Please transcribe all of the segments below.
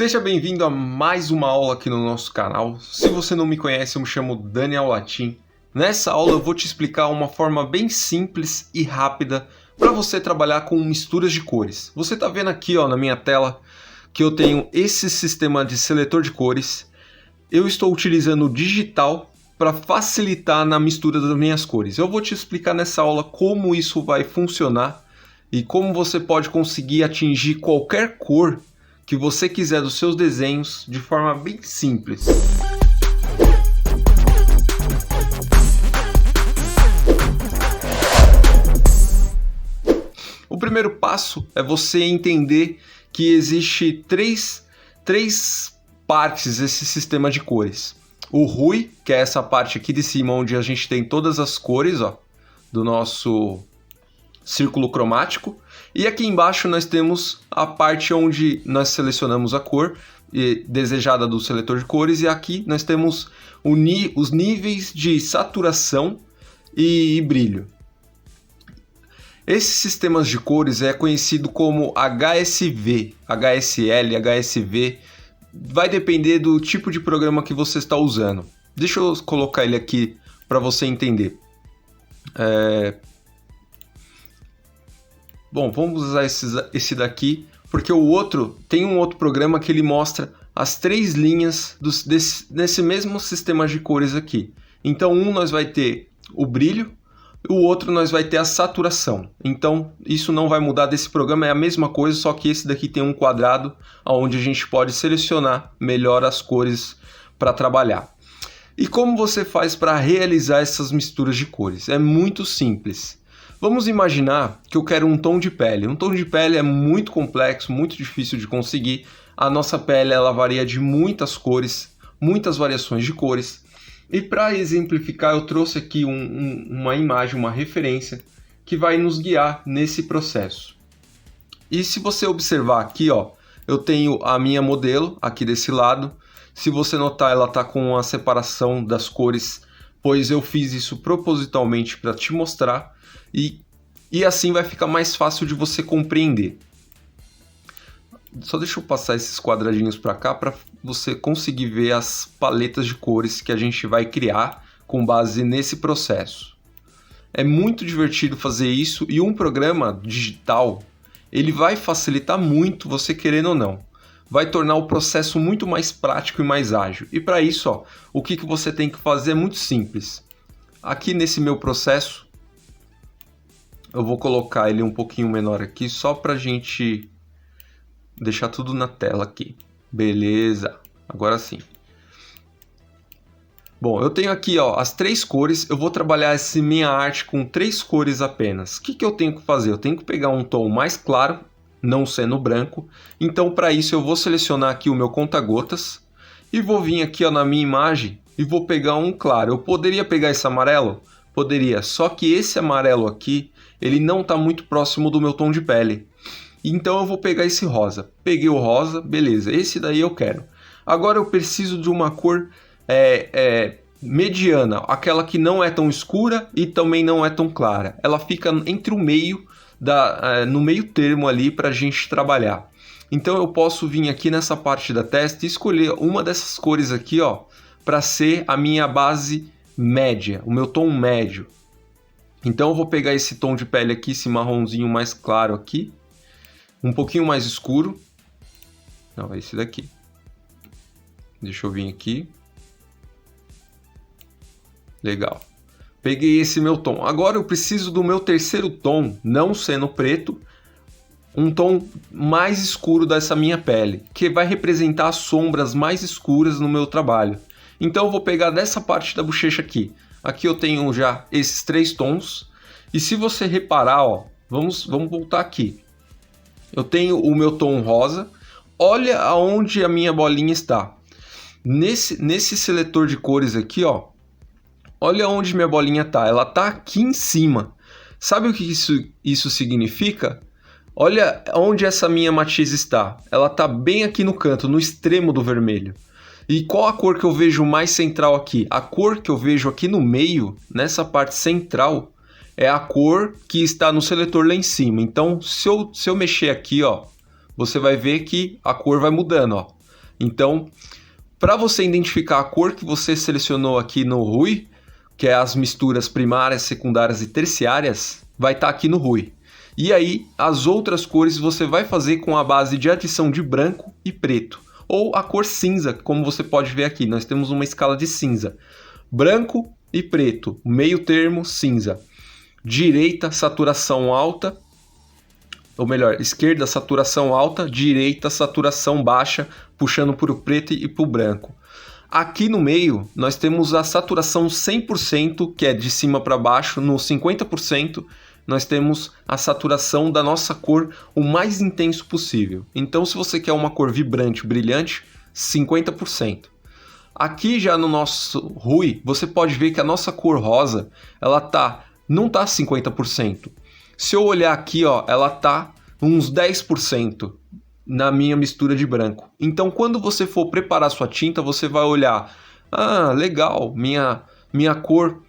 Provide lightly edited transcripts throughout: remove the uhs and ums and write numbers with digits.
Seja bem-vindo a mais uma aula aqui no nosso canal. Se você não me conhece, eu me chamo Daniel Latim. Nessa aula eu vou te explicar uma forma bem simples e rápida para você trabalhar com misturas de cores. Você está vendo aqui na minha tela que eu tenho esse sistema de seletor de cores. Eu estou utilizando o digital para facilitar na mistura das minhas cores. Eu vou te explicar nessa aula como isso vai funcionar e como você pode conseguir atingir qualquer cor que você quiser dos seus desenhos de forma bem simples. O primeiro passo é você entender que existe três partes desse sistema de cores. O RUI, que é essa parte aqui de cima onde a gente tem todas as cores do nosso círculo cromático. E aqui embaixo nós temos a parte onde nós selecionamos a cor desejada do seletor de cores, e aqui nós temos os níveis de saturação e brilho. Esses sistemas de cores é conhecido como HSV, HSL, HSV, vai depender do tipo de programa que você está usando. Deixa eu colocar ele aqui para você entender. Bom, vamos usar esse daqui, porque tem um outro programa que ele mostra as três linhas desse mesmo sistema de cores aqui. Então, nós vai ter o brilho, o outro nós vai ter a saturação. Então, isso não vai mudar desse programa, é a mesma coisa, só que esse daqui tem um quadrado onde a gente pode selecionar melhor as cores para trabalhar. E como você faz para realizar essas misturas de cores? É muito simples. Vamos imaginar que eu quero um tom de pele. Um tom de pele é muito complexo, muito difícil de conseguir. A nossa pele ela varia de muitas cores, muitas variações de cores. E para exemplificar, eu trouxe aqui uma imagem, uma referência, que vai nos guiar nesse processo. E se você observar aqui, eu tenho a minha modelo aqui desse lado. Se você notar, ela está com a separação das cores, pois eu fiz isso propositalmente para te mostrar. E assim vai ficar mais fácil de você compreender. Só deixa eu passar esses quadradinhos para cá para você conseguir ver as paletas de cores que a gente vai criar com base nesse processo. É muito divertido fazer isso, e um programa digital ele vai facilitar muito, você querendo ou não. Vai tornar o processo muito mais prático e mais ágil. E para isso, o que você tem que fazer é muito simples. Aqui nesse meu processo, eu vou colocar ele um pouquinho menor aqui, só para a gente deixar tudo na tela aqui. Beleza, agora sim. Bom, eu tenho aqui as três cores, eu vou trabalhar essa minha arte com três cores apenas. O que eu tenho que fazer? Eu tenho que pegar um tom mais claro, não sendo branco. Então, para isso, eu vou selecionar aqui o meu conta-gotas e vou vir aqui na minha imagem e vou pegar um claro. Eu poderia pegar esse amarelo? Poderia, só que esse amarelo aqui, ele não está muito próximo do meu tom de pele. Então eu vou pegar esse rosa. Peguei o rosa, beleza, esse daí eu quero. Agora eu preciso de uma cor mediana, aquela que não é tão escura e também não é tão clara. Ela fica entre o meio, no meio termo ali para a gente trabalhar. Então eu posso vir aqui nessa parte da testa e escolher uma dessas cores aqui, para ser a minha base média, o meu tom médio. Então eu vou pegar esse tom de pele aqui, esse marronzinho mais claro aqui, um pouquinho mais escuro. Não, é esse daqui. Deixa eu vir aqui. Legal. Peguei esse meu tom. Agora eu preciso do meu terceiro tom, não sendo preto, um tom mais escuro dessa minha pele, que vai representar as sombras mais escuras no meu trabalho. Então eu vou pegar dessa parte da bochecha aqui. Aqui eu tenho já esses três tons. E se você reparar, vamos voltar aqui. Eu tenho o meu tom rosa. Olha aonde a minha bolinha está. Nesse seletor de cores aqui, olha onde minha bolinha está. Ela está aqui em cima. Sabe o que isso significa? Olha onde essa minha matiz está. Ela está bem aqui no canto, no extremo do vermelho. E qual a cor que eu vejo mais central aqui? A cor que eu vejo aqui no meio, nessa parte central, é a cor que está no seletor lá em cima. Então, se eu mexer aqui, você vai ver que a cor vai mudando, Então, para você identificar a cor que você selecionou aqui no RUI, que é as misturas primárias, secundárias e terciárias, vai estar aqui no RUI. E aí, as outras cores você vai fazer com a base de adição de branco e preto, ou a cor cinza, como você pode ver aqui. Nós temos uma escala de cinza. Branco e preto, meio termo, cinza. Direita, saturação alta, ou melhor, esquerda, saturação alta, direita, saturação baixa, puxando para o preto e para o branco. Aqui no meio, nós temos a saturação 100%, que é de cima para baixo, no 50%, nós temos a saturação da nossa cor o mais intenso possível. Então, se você quer uma cor vibrante, brilhante, 50%. Aqui já no nosso RUI, você pode ver que a nossa cor rosa, ela não tá 50%. Se eu olhar aqui, ó, ela tá uns 10% na minha mistura de branco. Então, quando você for preparar sua tinta, você vai olhar, legal, minha cor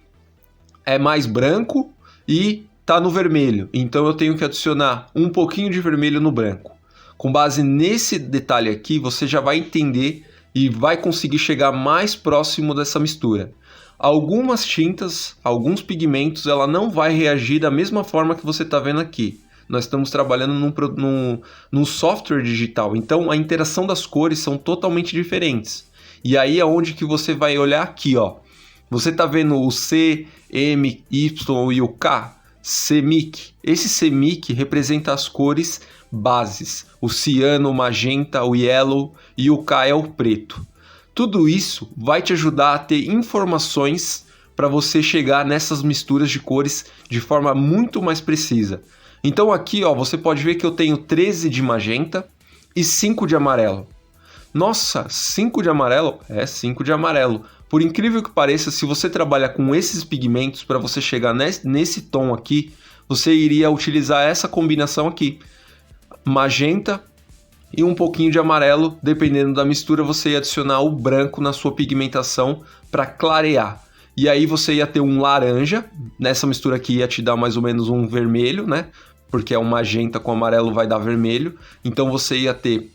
é mais branco e tá no vermelho. Então, eu tenho que adicionar um pouquinho de vermelho no branco. Com base nesse detalhe aqui, você já vai entender e vai conseguir chegar mais próximo dessa mistura. Algumas tintas, alguns pigmentos, ela não vai reagir da mesma forma que você está vendo aqui. Nós estamos trabalhando num software digital, então a interação das cores são totalmente diferentes. E aí é onde que você vai olhar aqui, ó. Você está vendo o C, M, Y e o K? CMYK. Esse CMYK representa as cores bases. O ciano, o magenta, o yellow e o K é o preto. Tudo isso vai te ajudar a ter informações para você chegar nessas misturas de cores de forma muito mais precisa. Então aqui, ó, você pode ver que eu tenho 13 de magenta e 5 de amarelo. Nossa, 5 de amarelo? É 5 de amarelo. Por incrível que pareça, se você trabalhar com esses pigmentos para você chegar nesse tom aqui, você iria utilizar essa combinação aqui. Magenta e um pouquinho de amarelo, dependendo da mistura, você ia adicionar o branco na sua pigmentação para clarear. E aí você ia ter um laranja, nessa mistura aqui ia te dar mais ou menos um vermelho, né? Porque é um magenta com amarelo vai dar vermelho. Então você ia ter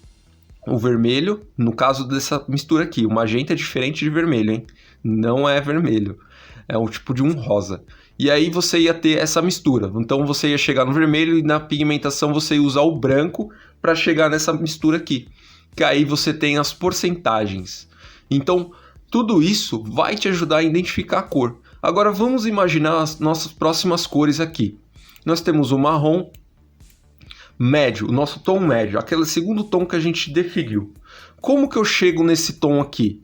o vermelho, no caso dessa mistura aqui, o magenta é diferente de vermelho, hein? Não é vermelho, é um tipo de um rosa. E aí você ia ter essa mistura, então você ia chegar no vermelho e na pigmentação você ia usar o branco para chegar nessa mistura aqui. Que aí você tem as porcentagens. Então tudo isso vai te ajudar a identificar a cor. Agora vamos imaginar as nossas próximas cores aqui. Nós temos o marrom médio, o nosso tom médio, aquele segundo tom que a gente definiu. Como que eu chego nesse tom aqui?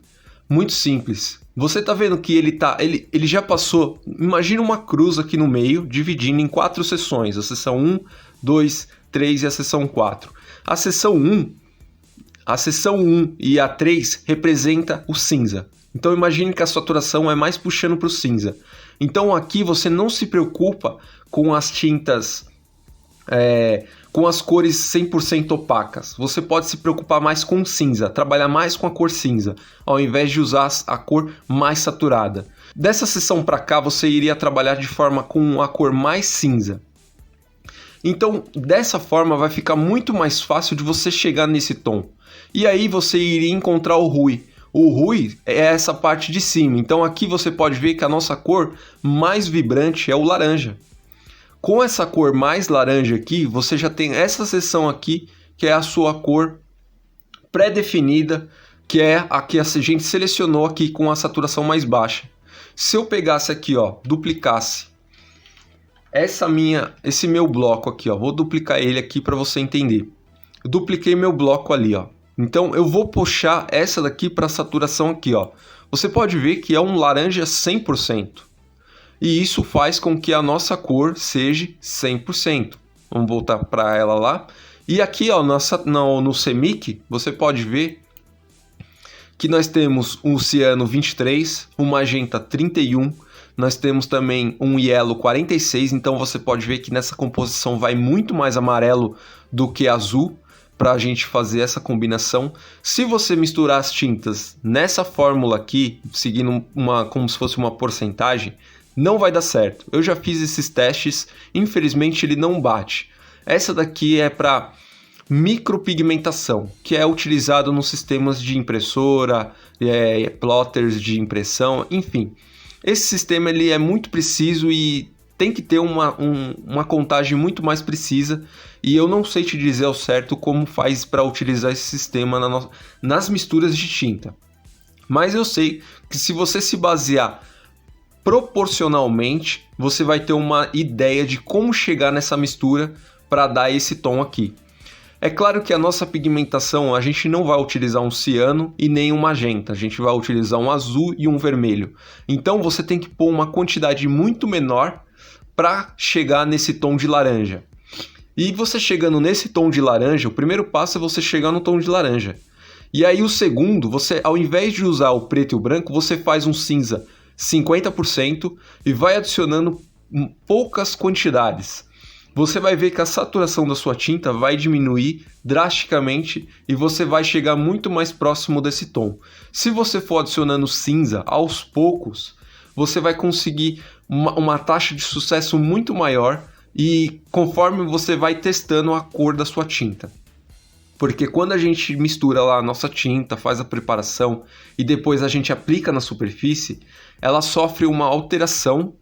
Muito simples. Você tá vendo que ele já passou, imagina uma cruz aqui no meio, dividindo em 4 seções, a seção 1, 2, 3 e a seção 4. A seção 1 e a 3 representa o cinza. Então imagine que a saturação é mais puxando para o cinza. Então aqui você não se preocupa com as tintas, com as cores 100% opacas. Você pode se preocupar mais com cinza, trabalhar mais com a cor cinza, ao invés de usar a cor mais saturada. Dessa seção para cá você iria trabalhar de forma com a cor mais cinza. Então dessa forma vai ficar muito mais fácil de você chegar nesse tom. E aí você iria encontrar o RUI. O RUI é essa parte de cima, então aqui você pode ver que a nossa cor mais vibrante é o laranja. Com essa cor mais laranja aqui, você já tem essa seção aqui, que é a sua cor pré-definida, que é a que a gente selecionou aqui com a saturação mais baixa. Se eu pegasse aqui, ó, duplicasse esse meu bloco aqui, ó, vou duplicar ele aqui para você entender. Eu dupliquei meu bloco ali, ó. Então eu vou puxar essa daqui para a saturação aqui, ó. Você pode ver que é um laranja 100%. E isso faz com que a nossa cor seja 100%. Vamos voltar para ela lá. E aqui, ó, no CMYK, você pode ver que nós temos um ciano 23, um magenta 31, nós temos também um yellow 46, então você pode ver que nessa composição vai muito mais amarelo do que azul para a gente fazer essa combinação. Se você misturar as tintas nessa fórmula aqui, seguindo como se fosse uma porcentagem, não vai dar certo. Eu já fiz esses testes, infelizmente ele não bate. Essa daqui é para micropigmentação, que é utilizado nos sistemas de impressora, plotters de impressão, enfim. Esse sistema ele é muito preciso e tem que ter uma contagem muito mais precisa, e eu não sei te dizer ao certo como faz para utilizar esse sistema nas misturas de tinta. Mas eu sei que se você se basear proporcionalmente, você vai ter uma ideia de como chegar nessa mistura para dar esse tom aqui. É claro que a nossa pigmentação, a gente não vai utilizar um ciano e nem um magenta, a gente vai utilizar um azul e um vermelho. Então você tem que pôr uma quantidade muito menor para chegar nesse tom de laranja. E você chegando nesse tom de laranja, o primeiro passo é você chegar no tom de laranja. E aí o segundo, você ao invés de usar o preto e o branco, você faz um cinza 50% e vai adicionando poucas quantidades. Você vai ver que a saturação da sua tinta vai diminuir drasticamente e você vai chegar muito mais próximo desse tom. Se você for adicionando cinza aos poucos, você vai conseguir uma taxa de sucesso muito maior e conforme você vai testando a cor da sua tinta. Porque quando a gente mistura lá a nossa tinta, faz a preparação e depois a gente aplica na superfície, ela sofre uma alteração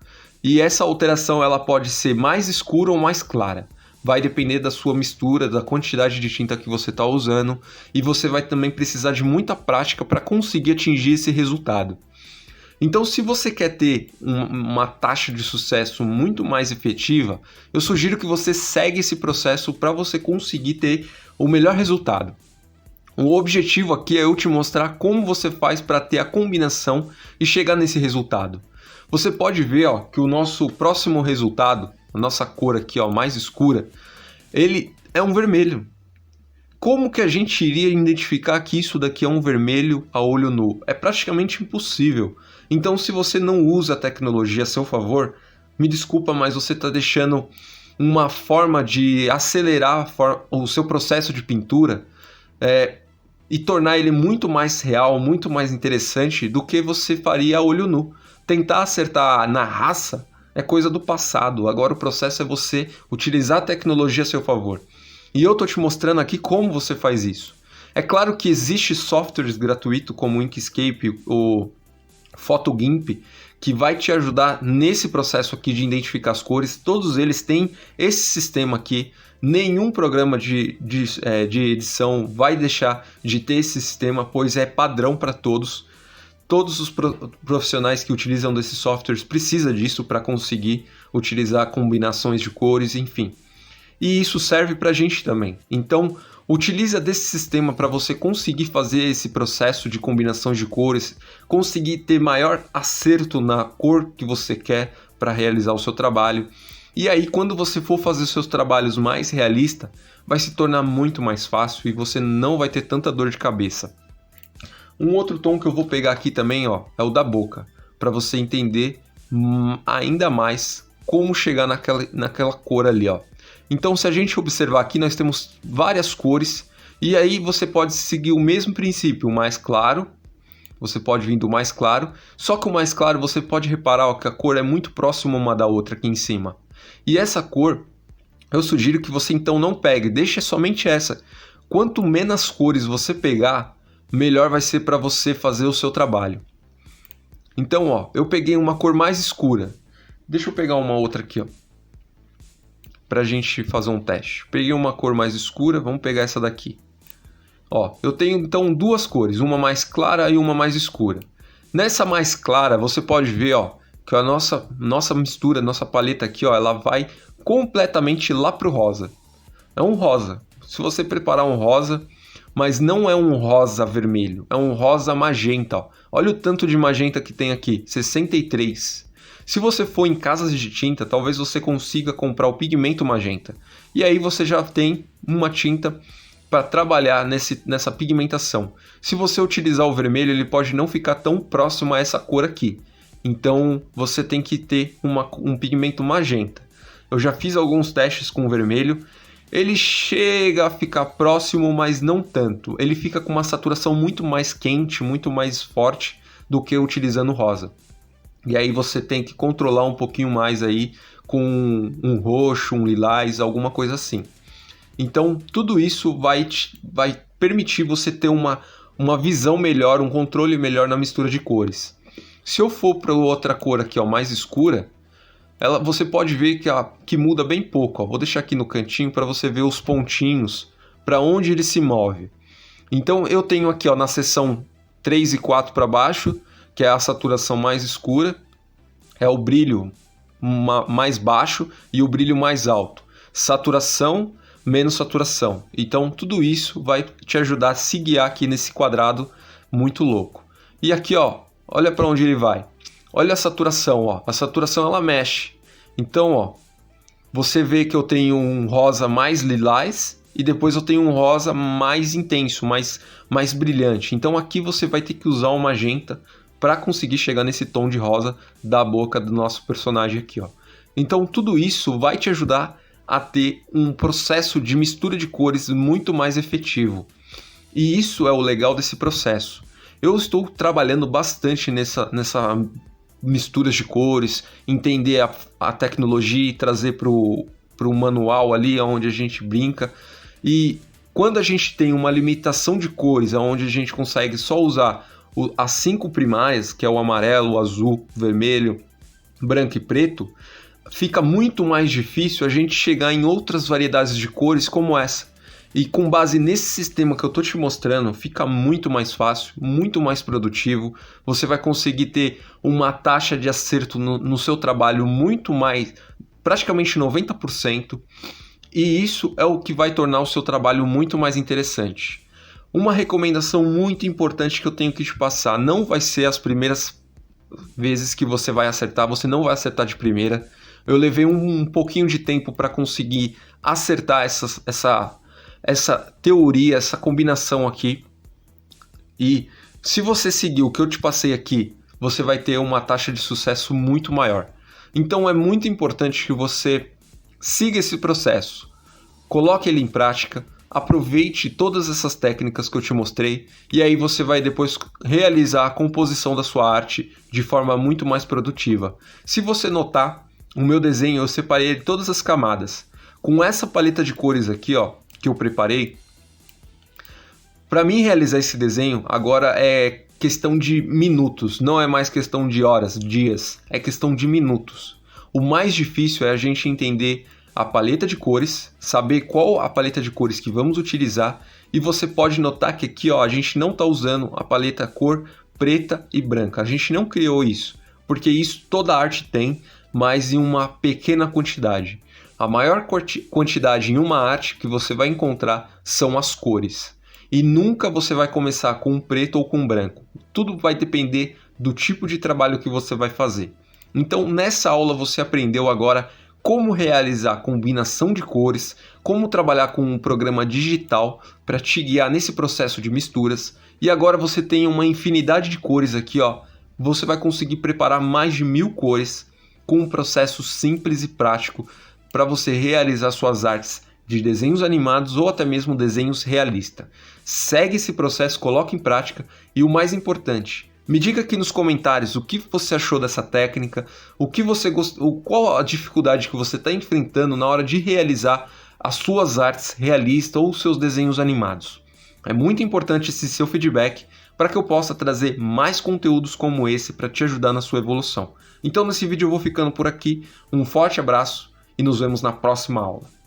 e essa alteração ela pode ser mais escura ou mais clara. Vai depender da sua mistura, da quantidade de tinta que você está usando e você vai também precisar de muita prática para conseguir atingir esse resultado. Então, se você quer ter uma taxa de sucesso muito mais efetiva, eu sugiro que você segue esse processo para você conseguir ter o melhor resultado. O objetivo aqui é eu te mostrar como você faz para ter a combinação e chegar nesse resultado. Você pode ver que o nosso próximo resultado, a nossa cor aqui mais escura, ele é um vermelho. Como que a gente iria identificar que isso daqui é um vermelho a olho nu? É praticamente impossível. Então, se você não usa a tecnologia a seu favor, me desculpa, mas você está deixando uma forma de acelerar o seu processo de pintura e tornar ele muito mais real, muito mais interessante do que você faria a olho nu. Tentar acertar na raça é coisa do passado. Agora o processo é você utilizar a tecnologia a seu favor. E eu estou te mostrando aqui como você faz isso. É claro que existe softwares gratuitos como o Inkscape ou PhotoGimp que vai te ajudar nesse processo aqui de identificar as cores. Todos eles têm esse sistema aqui. Nenhum programa de edição vai deixar de ter esse sistema, pois é padrão para todos. Todos os profissionais que utilizam desses softwares precisam disso para conseguir utilizar combinações de cores, enfim. E isso serve para a gente também. Então, utiliza desse sistema para você conseguir fazer esse processo de combinação de cores, conseguir ter maior acerto na cor que você quer para realizar o seu trabalho. E aí, quando você for fazer seus trabalhos mais realistas, vai se tornar muito mais fácil e você não vai ter tanta dor de cabeça. Um outro tom que eu vou pegar aqui também é o da boca, para você entender ainda mais como chegar naquela cor ali. Então, se a gente observar aqui, nós temos várias cores, e aí você pode seguir o mesmo princípio, o mais claro, você pode vir do mais claro, só que o mais claro você pode reparar que a cor é muito próxima uma da outra aqui em cima. E essa cor, eu sugiro que você então não pegue, deixe somente essa. Quanto menos cores você pegar, melhor vai ser para você fazer o seu trabalho. Então, eu peguei uma cor mais escura. Deixa eu pegar uma outra aqui, pra gente fazer um teste. Peguei uma cor mais escura, vamos pegar essa daqui. Eu tenho então duas cores, uma mais clara e uma mais escura. Nessa mais clara, você pode ver, que a nossa mistura, nossa paleta aqui, ela vai completamente lá pro rosa. É um rosa. Se você preparar um rosa, mas não é um rosa vermelho, é um rosa magenta. Olha o tanto de magenta que tem aqui, 63. Se você for em casas de tinta, talvez você consiga comprar o pigmento magenta. E aí você já tem uma tinta para trabalhar nessa pigmentação. Se você utilizar o vermelho, ele pode não ficar tão próximo a essa cor aqui. Então você tem que ter um pigmento magenta. Eu já fiz alguns testes com o vermelho. Ele chega a ficar próximo, mas não tanto. Ele fica com uma saturação muito mais quente, muito mais forte do que utilizando o rosa. E aí você tem que controlar um pouquinho mais aí com um roxo, um lilás, alguma coisa assim. Então tudo isso vai permitir você ter uma visão melhor, um controle melhor na mistura de cores. Se eu for para outra cor aqui, ó, mais escura, você pode ver que muda bem pouco. Ó. Vou deixar aqui no cantinho para você ver os pontinhos, para onde ele se move. Então eu tenho aqui, ó, na seção 3 e 4 para baixo, que é a saturação mais escura, é o brilho mais baixo e o brilho mais alto. Saturação, menos saturação. Então tudo isso vai te ajudar a se guiar aqui nesse quadrado muito louco. E aqui, ó, olha para onde ele vai. Olha a saturação, ó. A saturação ela mexe. Então, ó, você vê que eu tenho um rosa mais lilás e depois eu tenho um rosa mais intenso, mais brilhante. Então aqui você vai ter que usar um magenta para conseguir chegar nesse tom de rosa da boca do nosso personagem aqui, ó. Então tudo isso vai te ajudar a ter um processo de mistura de cores muito mais efetivo. E isso é o legal desse processo. Eu estou trabalhando bastante nessa misturas de cores, entender a tecnologia e trazer para o manual ali onde a gente brinca. E quando a gente tem uma limitação de cores, onde a gente consegue só usar as 5 primárias, que é o amarelo, o azul, o vermelho, branco e preto, fica muito mais difícil a gente chegar em outras variedades de cores como essa. E com base nesse sistema que eu estou te mostrando, fica muito mais fácil, muito mais produtivo. Você vai conseguir ter uma taxa de acerto no seu trabalho muito mais, praticamente 90%. E isso é o que vai tornar o seu trabalho muito mais interessante. Uma recomendação muito importante que eu tenho que te passar, não vai ser as primeiras vezes que você vai acertar, você não vai acertar de primeira. Eu levei um pouquinho de tempo para conseguir acertar essa teoria, essa combinação aqui. E se você seguir o que eu te passei aqui, você vai ter uma taxa de sucesso muito maior. Então é muito importante que você siga esse processo, coloque ele em prática, aproveite todas essas técnicas que eu te mostrei e aí você vai depois realizar a composição da sua arte de forma muito mais produtiva. Se você notar, o meu desenho eu separei todas as camadas. Com essa paleta de cores aqui, ó, que eu preparei, para mim realizar esse desenho agora é questão de minutos, não é mais questão de horas, dias, é questão de minutos. O mais difícil é a gente entender a paleta de cores, saber qual a paleta de cores que vamos utilizar, e você pode notar que aqui, ó, a gente não está usando a paleta cor preta e branca, a gente não criou isso, porque isso toda arte tem, mas em uma pequena quantidade. A maior quantidade em uma arte que você vai encontrar são as cores. E nunca você vai começar com um preto ou com um branco. Tudo vai depender do tipo de trabalho que você vai fazer. Então nessa aula você aprendeu agora como realizar combinação de cores, como trabalhar com um programa digital para te guiar nesse processo de misturas. E agora você tem uma infinidade de cores aqui, ó. Você vai conseguir preparar mais de 1000 cores com um processo simples e prático para você realizar suas artes de desenhos animados ou até mesmo desenhos realistas. Segue esse processo, coloque em prática e o mais importante, me diga aqui nos comentários o que você achou dessa técnica, qual a dificuldade que você está enfrentando na hora de realizar as suas artes realistas ou os seus desenhos animados. É muito importante esse seu feedback para que eu possa trazer mais conteúdos como esse para te ajudar na sua evolução. Então nesse vídeo eu vou ficando por aqui, um forte abraço e nos vemos na próxima aula.